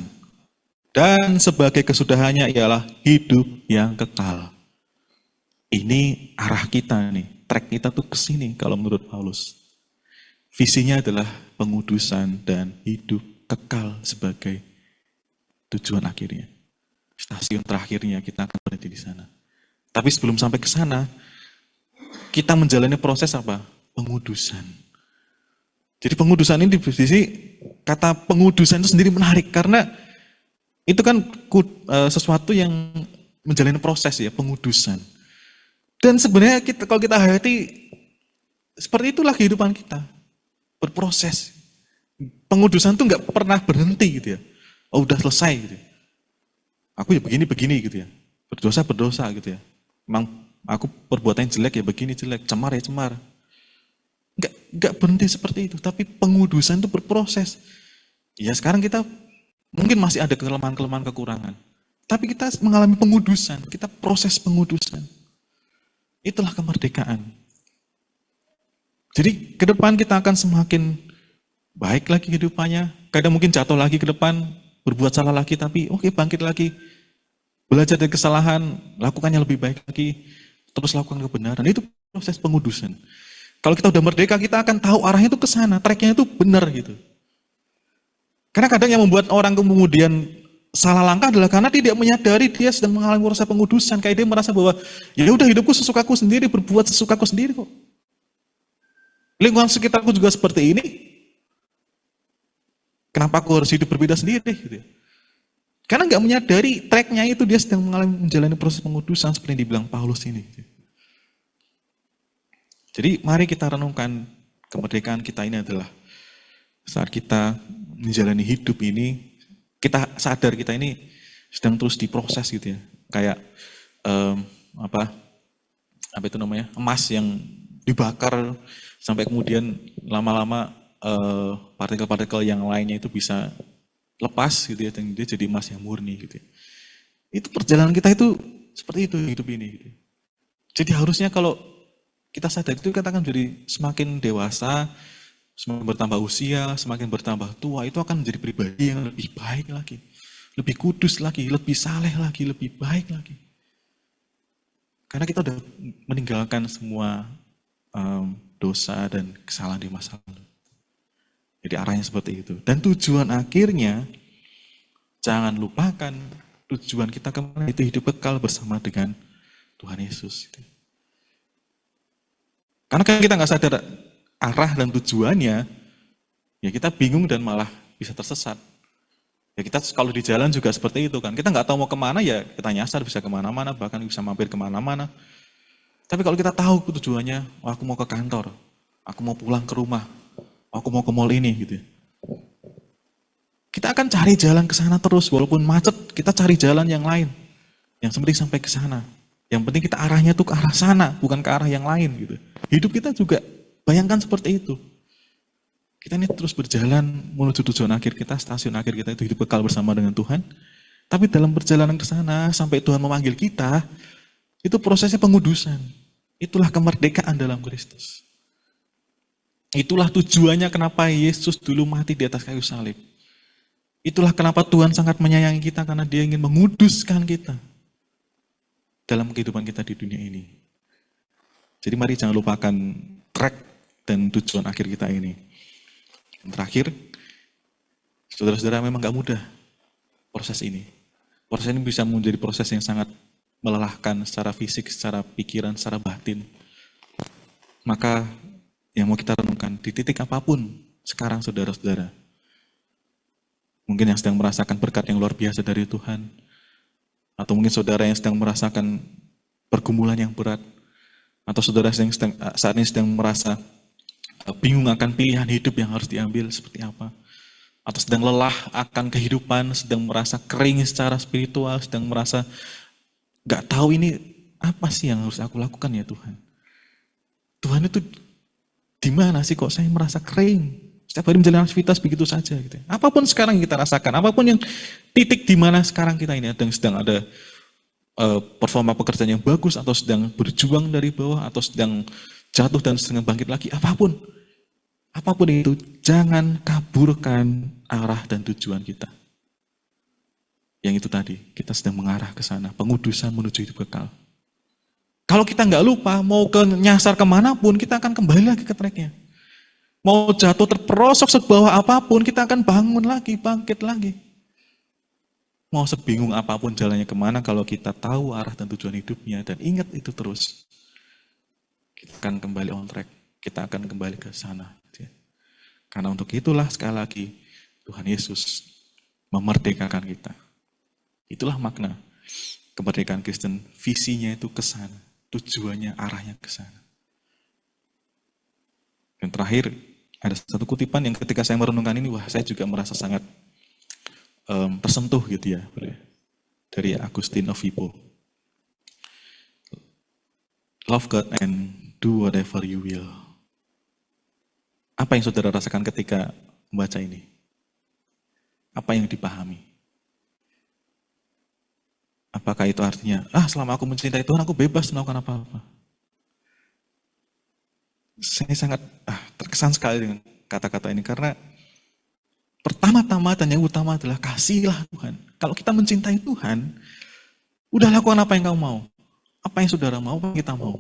Dan sebagai kesudahannya ialah hidup yang kekal. Ini arah kita nih, track kita tuh ke sini kalau menurut Paulus. Visinya adalah pengudusan dan hidup kekal sebagai tujuan akhirnya. Stasiun terakhirnya kita akan berhenti di sana. Tapi sebelum sampai ke sana, kita menjalani proses apa? Pengudusan. Jadi pengudusan ini di sisi kata pengudusan itu sendiri menarik karena itu kan sesuatu yang menjalani proses ya, pengudusan. Dan sebenarnya kalau kita hayati seperti itulah kehidupan kita. Berproses. Pengudusan itu nggak pernah berhenti gitu ya. Oh udah selesai gitu ya. Aku ya begini gitu ya. Berdosa gitu ya. Memang aku perbuatan jelek ya begini jelek, cemar ya cemar. Nggak berhenti seperti itu, tapi pengudusan itu berproses. Ya sekarang kita mungkin masih ada kelemahan-kelemahan kekurangan. Tapi kita mengalami pengudusan, kita proses pengudusan. Itulah kemerdekaan. Jadi ke depan kita akan semakin baik lagi kehidupannya. Kadang mungkin jatuh lagi ke depan, berbuat salah lagi, tapi oke bangkit lagi. Belajar dari kesalahan, lakukannya lebih baik lagi, terus lakukan kebenaran. Itu proses pengudusan. Kalau kita udah merdeka, kita akan tahu arahnya itu ke sana, tracknya itu benar gitu. Karena kadang yang membuat orang kemudian salah langkah adalah karena tidak menyadari dia sedang mengalami proses pengudusan. Kayak dia merasa bahwa ya udah hidupku sesukaku sendiri, berbuat sesukaku sendiri kok. Lingkungan sekitarku juga seperti ini. Kenapa aku harus hidup berbeda sendiri? Gitu. Karena nggak menyadari tracknya itu dia sedang menjalani proses pengudusan seperti yang dibilang Paulus ini. Jadi mari kita renungkan kemerdekaan kita ini adalah saat kita menjalani hidup ini, kita sadar kita ini sedang terus diproses gitu ya. Kayak apa itu namanya, emas yang dibakar sampai kemudian lama-lama partikel-partikel yang lainnya itu bisa lepas gitu ya, dan dia jadi emas yang murni gitu ya. Itu perjalanan kita itu seperti itu hidup ini gitu. Jadi harusnya kalau kita sadar itu kita akan menjadi semakin dewasa, semakin bertambah usia, semakin bertambah tua, itu akan menjadi pribadi yang lebih baik lagi, lebih kudus lagi, lebih saleh lagi, lebih baik lagi. Karena kita udah meninggalkan semua dosa dan kesalahan di masa lalu. Jadi arahnya seperti itu. Dan tujuan akhirnya, jangan lupakan tujuan kita kemana, itu hidup kekal bersama dengan Tuhan Yesus. Karena kan kita nggak sadar arah dan tujuannya, ya kita bingung dan malah bisa tersesat. Ya kita kalau di jalan juga seperti itu kan. Kita nggak tahu mau kemana, ya kita nyasar bisa kemana-mana, bahkan bisa mampir kemana-mana. Tapi kalau kita tahu tujuannya, oh, aku mau ke kantor, aku mau pulang ke rumah, aku mau ke mall ini gitu. Kita akan cari jalan ke sana terus, walaupun macet, kita cari jalan yang lain. Yang penting sampai ke sana. Yang penting kita arahnya tuh ke arah sana, bukan ke arah yang lain gitu. Hidup kita juga bayangkan seperti itu. Kita ini terus berjalan menuju tujuan akhir kita, stasiun akhir kita itu hidup kekal bersama dengan Tuhan. Tapi dalam perjalanan ke sana, sampai Tuhan memanggil kita, itu prosesnya pengudusan. Itulah kemerdekaan dalam Kristus. Itulah tujuannya kenapa Yesus dulu mati di atas kayu salib. Itulah kenapa Tuhan sangat menyayangi kita, karena Dia ingin menguduskan kita dalam kehidupan kita di dunia ini. Jadi mari jangan lupakan track dan tujuan akhir kita ini. Yang terakhir, saudara-saudara, memang gak mudah proses ini. Proses ini bisa menjadi proses yang sangat melelahkan secara fisik, secara pikiran, secara batin. Maka yang mau kita renungkan, di titik apapun sekarang saudara-saudara, mungkin yang sedang merasakan berkat yang luar biasa dari Tuhan, atau mungkin saudara yang sedang merasakan pergumulan yang berat, atau saudara yang saat ini sedang merasa bingung akan pilihan hidup yang harus diambil seperti apa, atau sedang lelah akan kehidupan, sedang merasa kering secara spiritual, sedang merasa gak tahu ini apa sih yang harus aku lakukan ya Tuhan. Tuhan itu di mana sih kok saya merasa kering? Setiap hari menjalani aktivitas begitu saja. Gitu. Apapun sekarang yang kita rasakan, apapun yang titik di mana sekarang kita ini sedang ada performa pekerjaan yang bagus, atau sedang berjuang dari bawah, atau sedang jatuh dan sedang bangkit lagi, apapun itu, jangan kaburkan arah dan tujuan kita. Yang itu tadi, kita sedang mengarah ke sana, pengudusan menuju hidup kekal. Kalau kita nggak lupa, mau nyasar kemanapun, kita akan kembali lagi ke tracknya. Mau jatuh terperosok sebawah apapun, kita akan bangun lagi, bangkit lagi. Mau sebingung apapun jalannya kemana, kalau kita tahu arah dan tujuan hidupnya, dan ingat itu terus, kita akan kembali on track, kita akan kembali ke sana. Karena untuk itulah sekali lagi, Tuhan Yesus memerdekakan kita. Itulah makna kemerdekaan Kristen, visinya itu ke sana, tujuannya, arahnya ke sana. Dan terakhir, ada satu kutipan yang ketika saya merenungkan ini, wah saya juga merasa sangat tersentuh gitu ya, dari Agustin of Hippo. Love God and do whatever you will. Apa yang saudara rasakan ketika membaca ini? Apa yang dipahami? Apakah itu artinya, selama aku mencintai Tuhan, aku bebas melakukan apa-apa? Saya sangat terkesan sekali dengan kata-kata ini, karena pertama-tama dan yang utama adalah kasihlah Tuhan. Kalau kita mencintai Tuhan, udah lakukan apa yang kamu mau. Apa yang saudara mau, apa yang kita mau.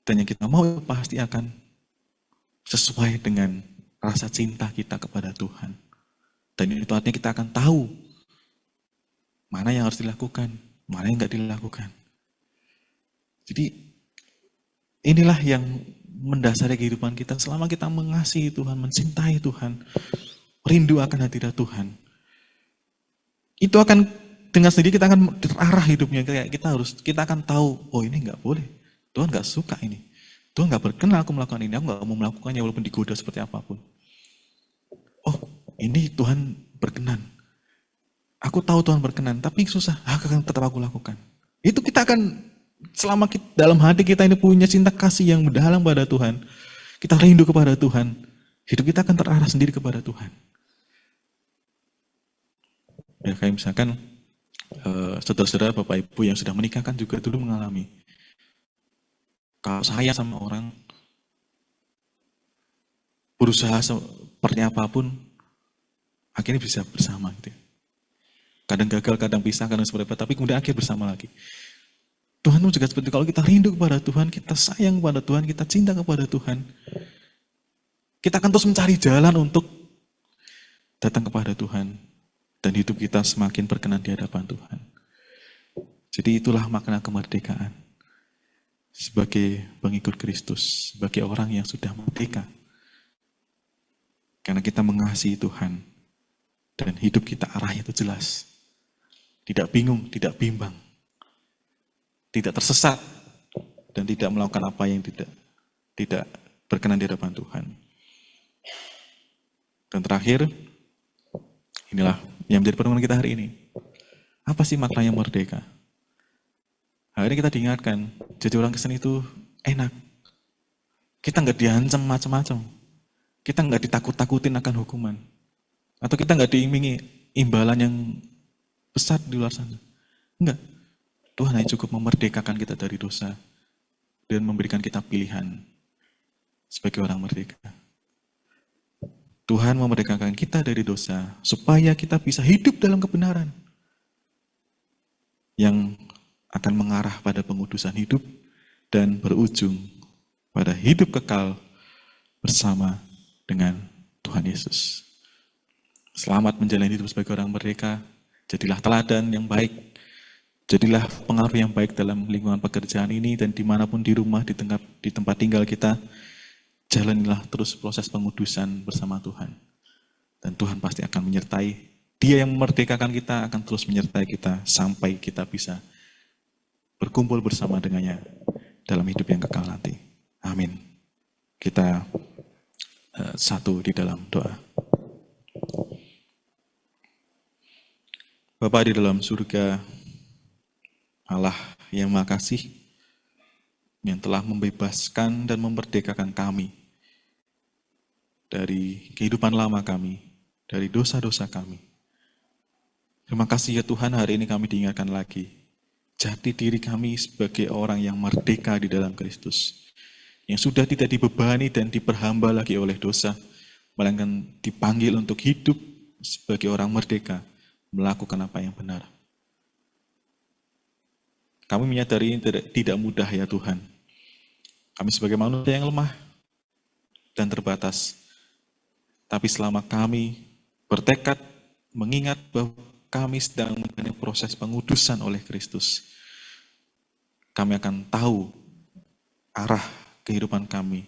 Dan yang kita mau pasti akan sesuai dengan rasa cinta kita kepada Tuhan. Dan itu artinya kita akan tahu mana yang harus dilakukan, mana yang nggak dilakukan. Jadi inilah yang mendasari kehidupan kita selama kita mengasihi Tuhan, mencintai Tuhan, rindu akan hadirat Tuhan. Itu akan dengan sendiri kita akan terarah hidupnya, kayak kita akan tahu, oh ini nggak boleh, Tuhan nggak suka ini, Tuhan nggak berkenan aku melakukan ini, aku nggak mau melakukannya walaupun digoda seperti apapun. Oh ini Tuhan berkenan, aku tahu Tuhan berkenan, tapi susah, akan tetap aku lakukan. Itu kita akan selama dalam hati kita ini punya cinta kasih yang mendalam pada Tuhan, kita rindu kepada Tuhan, hidup kita akan terarah sendiri kepada Tuhan. Ya kayak misalkan saudara-saudara, Bapak Ibu yang sudah menikah kan juga dulu mengalami, kalau saya sama orang berusaha seperti apapun, akhirnya bisa bersama gitu. Kadang gagal, kadang pisah, kadang seperti apa, tapi kemudian akhirnya bersama lagi. Tuhan pun juga seperti itu. Kalau kita rindu kepada Tuhan, kita sayang kepada Tuhan, kita cinta kepada Tuhan, kita akan terus mencari jalan untuk datang kepada Tuhan, dan hidup kita semakin berkenan di hadapan Tuhan. Jadi itulah makna kemerdekaan. Sebagai pengikut Kristus, sebagai orang yang sudah merdeka. Karena kita mengasihi Tuhan, dan hidup kita arahnya itu jelas. Tidak bingung, tidak bimbang. Tidak tersesat, dan tidak melakukan apa yang tidak berkenan di hadapan Tuhan. Dan terakhir, inilah yang menjadi pertemuan kita hari ini. Apa sih maknanya merdeka? Hari ini kita diingatkan, jadi orang Kristen itu enak. Kita nggak diancam macam-macam. Kita nggak ditakut-takutin akan hukuman. Atau kita nggak diimingi imbalan yang besar di luar sana. Enggak. Tuhan hanya cukup memerdekakan kita dari dosa dan memberikan kita pilihan sebagai orang merdeka. Tuhan memerdekakan kita dari dosa supaya kita bisa hidup dalam kebenaran yang akan mengarah pada pengudusan hidup dan berujung pada hidup kekal bersama dengan Tuhan Yesus. Selamat menjalani hidup sebagai orang merdeka. Jadilah teladan yang baik. Jadilah pengaruh yang baik dalam lingkungan pekerjaan ini dan dimanapun di rumah, di tempat tinggal kita. Jalanilah terus proses pengudusan bersama Tuhan. Dan Tuhan pasti akan menyertai. Dia yang memerdekakan kita akan terus menyertai kita sampai kita bisa berkumpul bersama dengannya dalam hidup yang kekal nanti. Amin. Kita satu di dalam doa. Bapa di dalam surga, Allah yang Maha Kasih, yang telah membebaskan dan memerdekakan kami dari kehidupan lama kami, dari dosa-dosa kami. Terima kasih ya Tuhan, hari ini kami diingatkan lagi, jati diri kami sebagai orang yang merdeka di dalam Kristus, yang sudah tidak dibebani dan diperhamba lagi oleh dosa, melainkan dipanggil untuk hidup sebagai orang merdeka, melakukan apa yang benar. Kami menyadari tidak mudah ya Tuhan. Kami sebagai manusia yang lemah dan terbatas. Tapi selama kami bertekad mengingat bahwa kami sedang menjalani proses pengudusan oleh Kristus, kami akan tahu arah kehidupan kami.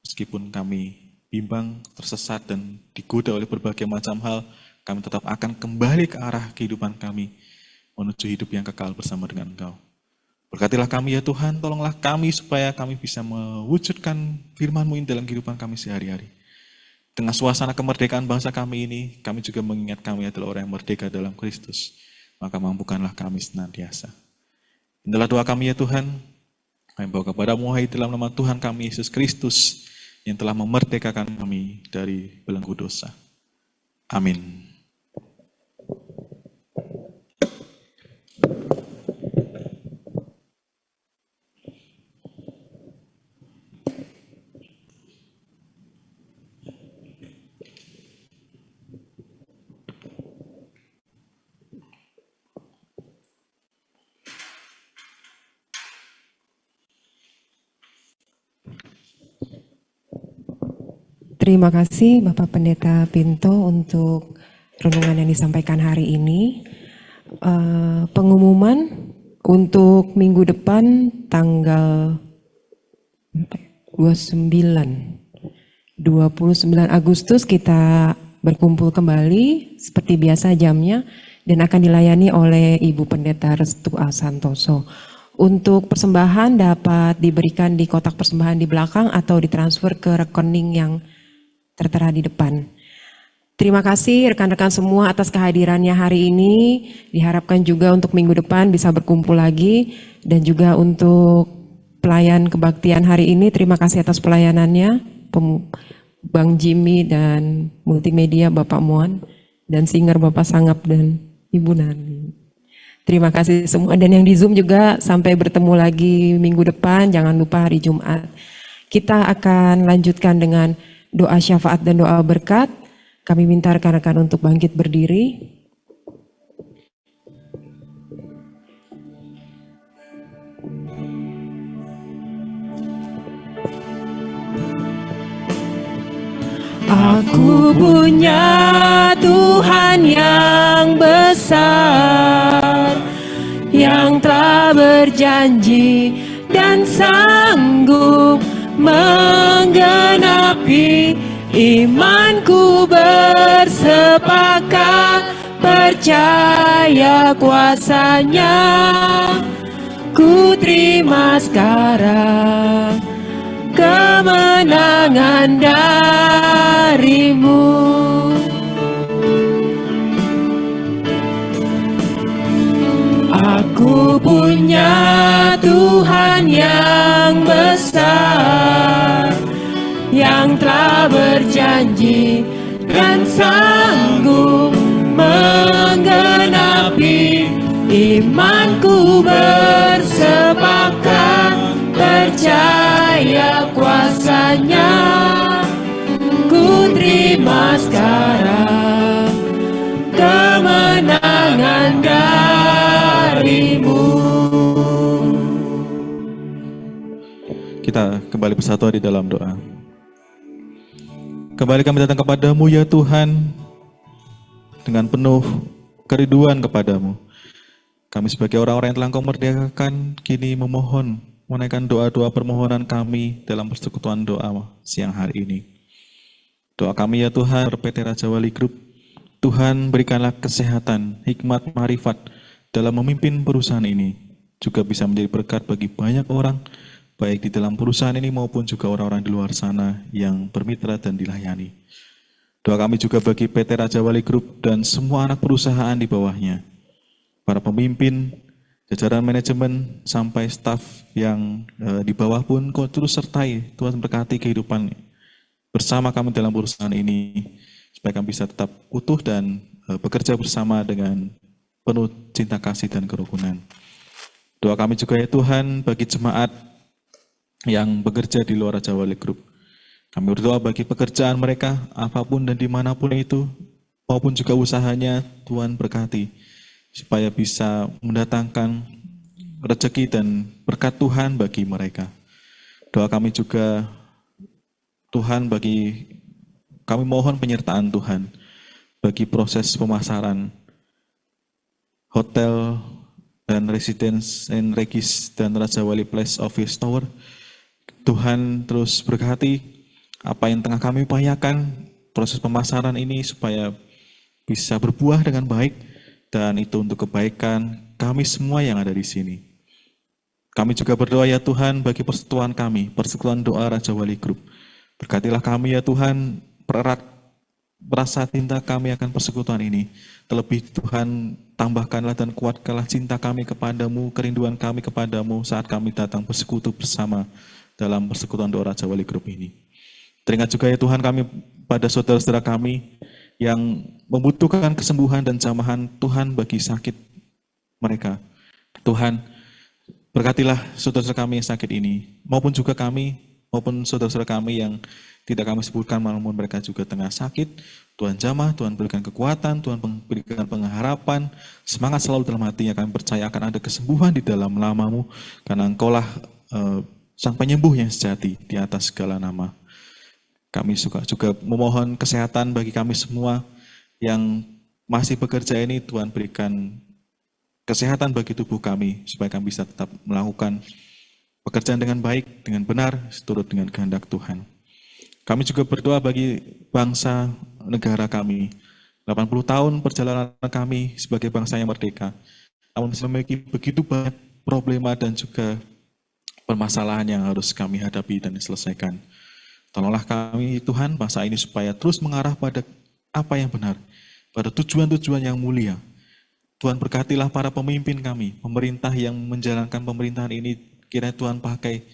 Meskipun kami bimbang, tersesat, dan digoda oleh berbagai macam hal, kami tetap akan kembali ke arah kehidupan kami menuju hidup yang kekal bersama dengan Engkau. Berkatilah kami ya Tuhan, tolonglah kami supaya kami bisa mewujudkan firman-Mu ini dalam kehidupan kami sehari-hari. Dengan suasana kemerdekaan bangsa kami ini, kami juga mengingat kami adalah orang yang merdeka dalam Kristus. Maka mampukanlah kami senantiasa. Inilah doa kami ya Tuhan, kami bawa kepada-Mu dalam nama Tuhan kami Yesus Kristus, yang telah memerdekakan kami dari belenggu dosa. Amin. Terima kasih Bapak Pendeta Pinto untuk renungan yang disampaikan hari ini. Pengumuman untuk minggu depan tanggal 29 Agustus kita berkumpul kembali seperti biasa jamnya dan akan dilayani oleh Ibu Pendeta Restu A. Santoso. Untuk persembahan dapat diberikan di kotak persembahan di belakang atau ditransfer ke rekening yang tertera di depan. Terima kasih rekan-rekan semua atas kehadirannya hari ini. Diharapkan juga untuk minggu depan bisa berkumpul lagi. Dan juga untuk pelayan kebaktian hari ini, terima kasih atas pelayanannya. Bang Jimmy dan multimedia Bapak Muan. Dan singer Bapak Sangap dan Ibu Nani. Terima kasih semua. Dan yang di Zoom juga sampai bertemu lagi minggu depan. Jangan lupa hari Jumat. Kita akan lanjutkan dengan doa syafaat dan doa berkat. Kami minta rekan-rekan untuk bangkit berdiri. Aku punya Tuhan yang besar, yang telah berjanji dan sanggup menggenapi. Imanku bersepakat percaya kuasa-Nya. Ku terima sekarang kemenangan dari-Mu. Aku punya Tuhan yang besar, yang telah berjanji dan sanggup menggenapi. Imanku bersepakat percaya kuasa-Nya. Ku terima sekarang kemenangan dari-Mu. Kita kembali bersatu di dalam doa. Kembali kami datang kepada-Mu ya Tuhan, dengan penuh kerinduan kepadamu. Kami sebagai orang-orang yang telah Engkau merdekakan, kini memohon, menaikkan doa-doa permohonan kami dalam persekutuan doa siang hari ini. Doa kami ya Tuhan, PT Raja Wali Group, Tuhan berikanlah kesehatan, hikmat, marifat dalam memimpin perusahaan ini, juga bisa menjadi berkat bagi banyak orang, baik di dalam perusahaan ini maupun juga orang-orang di luar sana yang bermitra dan dilayani. Doa kami juga bagi PT Raja Wali Group dan semua anak perusahaan di bawahnya, para pemimpin, jajaran manajemen, sampai staf yang di bawah pun Kau terus sertai, Tuhan berkati kehidupan bersama kami dalam perusahaan ini, supaya kami bisa tetap utuh dan bekerja bersama dengan penuh cinta kasih dan kerukunan. Doa kami juga ya Tuhan bagi jemaat yang bekerja di luar Raja Wali Group. Kami berdoa bagi pekerjaan mereka, apapun dan dimanapun itu, maupun juga usahanya, Tuhan berkati, supaya bisa mendatangkan rezeki dan berkat Tuhan bagi mereka. Doa kami juga, Tuhan, kami mohon penyertaan Tuhan bagi proses pemasaran hotel dan residence and regis dan Raja Wali Place Office Tower. Tuhan terus berkati apa yang tengah kami upayakan, proses pemasaran ini supaya bisa berbuah dengan baik, dan itu untuk kebaikan kami semua yang ada di sini. Kami juga berdoa ya Tuhan bagi persekutuan kami, persekutuan doa Raja Wali Group. Berkatilah kami ya Tuhan, pererat rasa cinta kami akan persekutuan ini. Terlebih Tuhan, tambahkanlah dan kuatkanlah cinta kami kepadamu, kerinduan kami kepadamu saat kami datang bersekutu bersama dalam persekutuan doa Raja Wali Group ini. Teringat juga ya Tuhan kami pada saudara-saudara kami yang membutuhkan kesembuhan dan jamahan Tuhan bagi sakit mereka. Tuhan, berkatilah saudara-saudara kami yang sakit ini, maupun juga kami, maupun saudara-saudara kami yang tidak kami sebutkan, namun mereka juga tengah sakit. Tuhan jamah, Tuhan berikan kekuatan, Tuhan berikan pengharapan, semangat selalu dalam hatinya. Kami percaya akan ada kesembuhan di dalam namamu, karena Engkaulah Sang Penyembuh yang sejati di atas segala nama. Kami juga memohon kesehatan bagi kami semua yang masih bekerja ini. Tuhan berikan kesehatan bagi tubuh kami, supaya kami bisa tetap melakukan pekerjaan dengan baik, dengan benar, seturut dengan kehendak Tuhan. Kami juga berdoa bagi bangsa negara kami. 80 tahun perjalanan kami sebagai bangsa yang merdeka, namun masih memiliki begitu banyak problema dan juga permasalahan yang harus kami hadapi dan diselesaikan. Tolonglah kami Tuhan, bangsa ini supaya terus mengarah pada apa yang benar, pada tujuan-tujuan yang mulia. Tuhan berkatilah para pemimpin kami, pemerintah yang menjalankan pemerintahan ini, kiranya Tuhan pakai,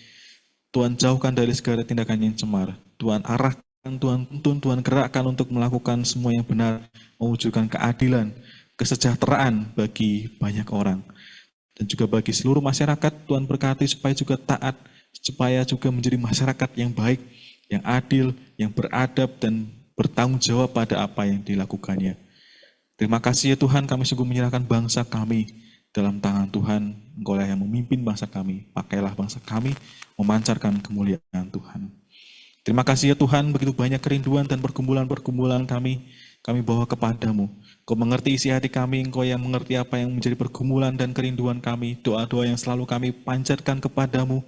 Tuhan jauhkan dari segala tindakan yang cemar. Tuhan arahkan, Tuhan tuntun, Tuhan gerakkan untuk melakukan semua yang benar, mewujudkan keadilan, kesejahteraan bagi banyak orang. Dan juga bagi seluruh masyarakat, Tuhan berkati supaya juga taat, supaya juga menjadi masyarakat yang baik, yang adil, yang beradab, dan bertanggung jawab pada apa yang dilakukannya. Terima kasih ya Tuhan, kami sungguh menyerahkan bangsa kami dalam tangan Tuhan. Engkaulah yang memimpin bangsa kami. Pakailah bangsa kami memancarkan kemuliaan Tuhan. Terima kasih ya Tuhan, begitu banyak kerinduan dan pergumulan-pergumulan kami bawa kepadamu. Engkau mengerti isi hati kami, Engkau yang mengerti apa yang menjadi pergumulan dan kerinduan kami. Doa-doa yang selalu kami panjatkan kepadamu,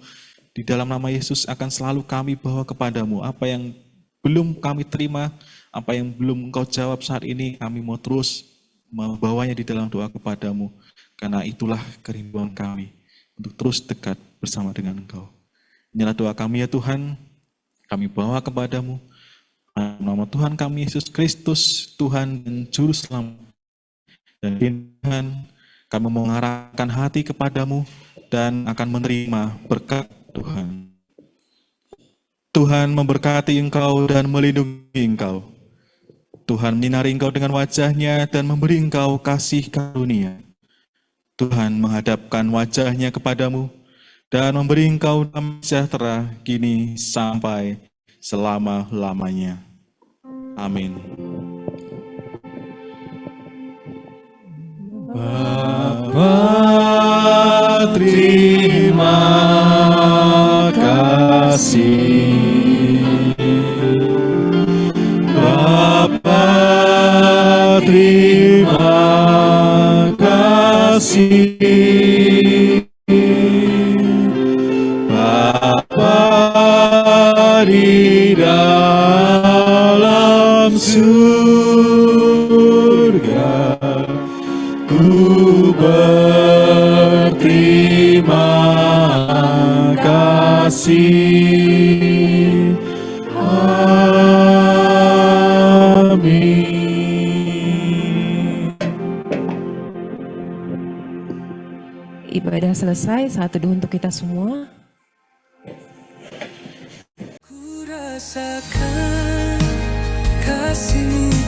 di dalam nama Yesus akan selalu kami bawa kepadamu. Apa yang belum kami terima, apa yang belum Engkau jawab saat ini, kami mau terus membawanya di dalam doa kepadamu. Karena itulah kerinduan kami, untuk terus dekat bersama dengan Engkau. Inilah doa kami ya Tuhan, kami bawa kepadamu. Nama Tuhan kami Yesus Kristus, Tuhan dan Juru Selamat. Dan Tuhan, kami mengarahkan hati kepadamu dan akan menerima berkat Tuhan. Tuhan memberkati engkau dan melindungi engkau. Tuhan menyinari engkau dengan wajahnya dan memberi engkau kasih karunia. Tuhan menghadapkan wajahnya kepadamu dan memberi engkau damai sejahtera kini sampai selama-lamanya. Amin. Bapa, terima kasih. Bapa, terima Bapa di dalam surga, ku berterima kasih. Amin. Ibadah selesai, saat teduh untuk kita semua. Ku rasakan kasih-Mu